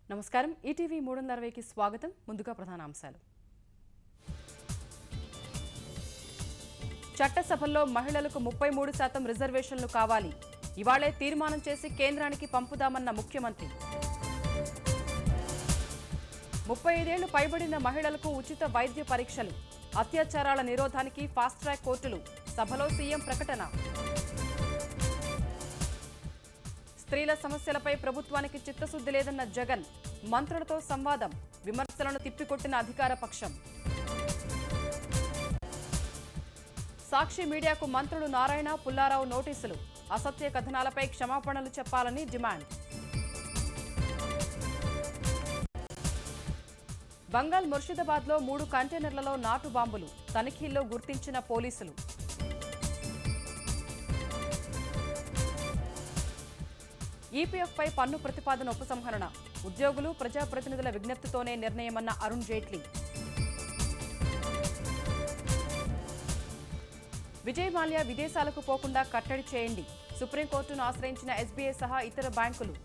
నమస్కారం ఈటీవీ 360కి స్వాగతం ముందుగా ప్రధాన అంశాలు చట్టసభల్లో మహిళలకు 33% రిజర్వేషన్లు కావాలి ఇవాళే తీర్మానం చేసి కేంద్రానికి పంపుదామన్న ముఖ్యమంత్రి 35 ఏళ్లు పైబడిన మహిళలకు ఉచిత వైద్య పరీక్షలు అత్యాచారాల నిరోధానికి ఫాస్ట్ ట్రాక్ కోర్టులు సభలో సీఎం ప్రకటన స్త్రీల సమస్యలపై ప్రభుత్వానికి చిత్తశుద్ధి లేదన్న జగన్ మంత్రులతో సంవాదం విమర్శలను తిప్పికొట్టిన అధికార పక్షం సాక్షి మీడియాకు మంత్రులు నారాయణ పుల్లారావు నోటీసులు అసత్య కథనాలపై క్షమాపణలు చెప్పాలని డిమాండ్ బంగాల్ ముర్షిదాబాద్లో 3 కంటైనర్లలో నాటు బాంబులు తనిఖీల్లో గుర్తించిన పోలీసులు ఈపీఎఫ్పై పన్ను ప్రతిపాదన ఉపసంహరణ ఉద్యోగులు ప్రజాప్రతినిధుల విజ్ఞప్తితోనే నిర్ణయమన్న అరుణ్ జైట్లీ విజయ్ మాల్యా విదేశాలకు పోకుండా కట్టడి చేయండి సుప్రీంకోర్టును ఆశ్రయించిన ఎస్బీఐ సహా ఇతర బ్యాంకులు